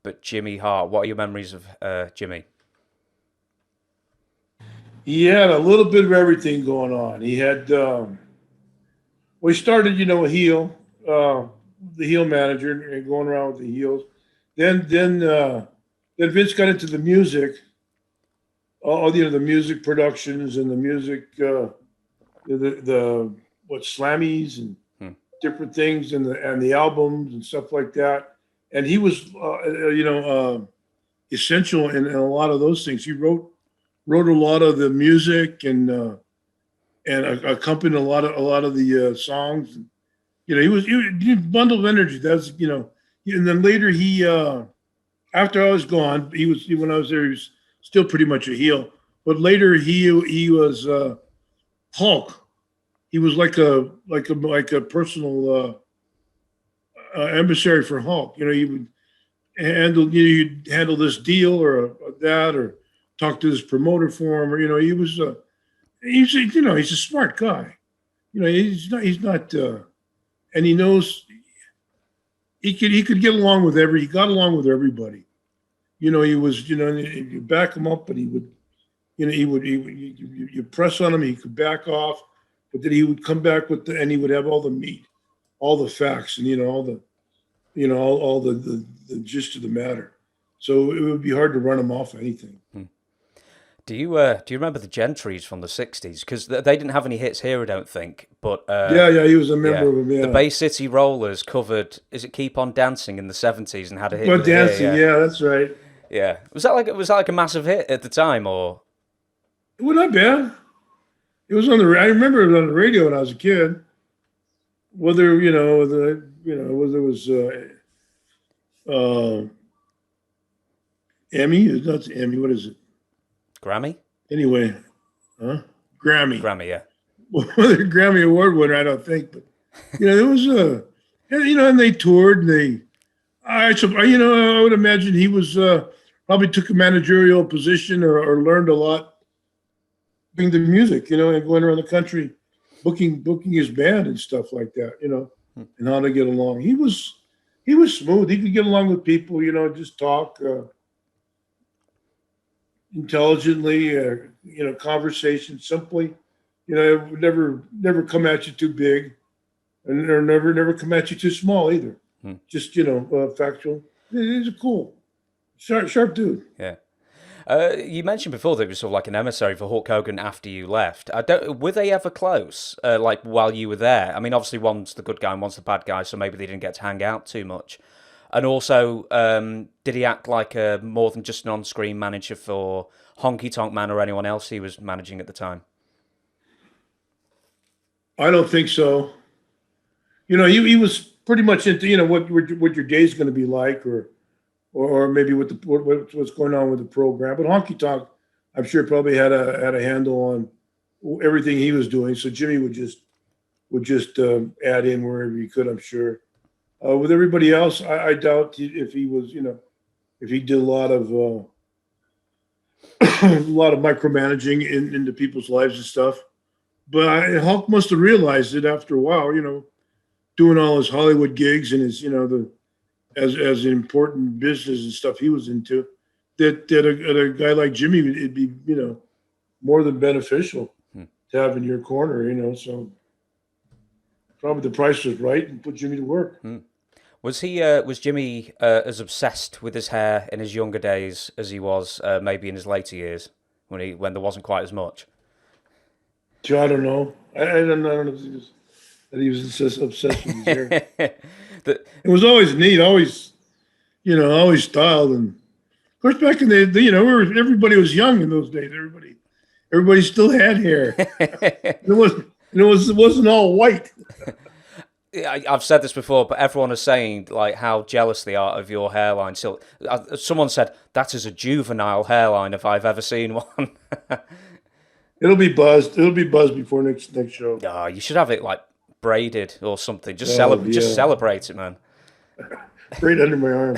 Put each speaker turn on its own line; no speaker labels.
but Jimmy Hart. What are your memories of Jimmy?
He had a little bit of everything going on. He had we started, a heel, the heel manager, and going around with the heels. Then Vince got into the music, all the music productions and the music, the what Slammies and
Hmm.
different things, and the albums and stuff like that. And he was, essential in a lot of those things. He wrote a lot of the music and accompanied a lot of the songs. He was a bundle of energy. That's and then later after I was gone, when I was there, he was still pretty much a heel. But later he was Hulk. He was like a personal emissary for Hulk. He would he'd handle this deal or that, or talk to this promoter for him, or he's a smart guy. He's not and he knows he could get along with he got along with everybody. He was, you back him up, but he would, you press on him, he could back off, but then he would come back and he would have all the meat, all the facts, and all the gist of the matter. So it would be hard to run him off anything.
Do you remember the Gentrys from the '60s? Because they didn't have any hits here, I don't think. But
Yeah, he was a member
yeah,
of them.
the
Yeah,
Bay City Rollers covered "Is It Keep On Dancing" in the '70s and had a hit
but
with it
dancing,
here.
yeah, that's right.
Yeah, yeah. Was that like a massive hit at the time, or?
Well, not bad. It was on the. I remember it was on the radio when I was a kid. Whether whether it was uh, Emmy, it's not Emmy. What is it?
Grammy?
Anyway, huh? Grammy.
Grammy, yeah.
Whether Grammy Award winner, I don't think, but there was and they toured. And I would imagine he was probably took a managerial position or learned a lot doing the music, and going around the country, booking his band and stuff like that, and how to get along. He was smooth. He could get along with people, just talk intelligently, conversation simply. It would never come at you too big, and or never come at you too small either.
Hmm.
Just factual. He's a cool, sharp dude.
Yeah. You mentioned before that it was sort of like an emissary for Hulk Hogan after you left. Were they ever close, like while you were there? I mean, obviously one's the good guy and one's the bad guy, so maybe they didn't get to hang out too much. And also, did he act like more than just an on-screen manager for Honky Tonk Man or anyone else he was managing at the time?
I don't think so. He was pretty much into what your day's going to be like, or maybe what's going on with the program. But Honky Tonk, I'm sure probably had a handle on everything he was doing. So Jimmy would just add in wherever he could. I'm sure. With everybody else, I doubt if he was, if he did a lot of micromanaging into people's lives and stuff. But Hulk must have realized it after a while, doing all his Hollywood gigs and his, as important business and stuff he was into, that a guy like Jimmy, it'd be, more than beneficial to have in your corner, So probably the price was right and put Jimmy to work.
Was Jimmy as obsessed with his hair in his younger days as he was maybe in his later years when there wasn't quite as much?
I don't know. I don't know if he was obsessed with his hair.
The-
It was always neat, always styled, and of course back in everybody was young in those days. Everybody still had hair. It wasn't all white.
I've said this before, but everyone is saying like how jealous they are of your hairline. So someone said that is a juvenile hairline if I've ever seen one.
It'll be buzzed. It'll be buzzed before next show.
Oh, you should have it like braided or something. Just
Oh
just
yeah,
celebrate it, man.
right under my arm.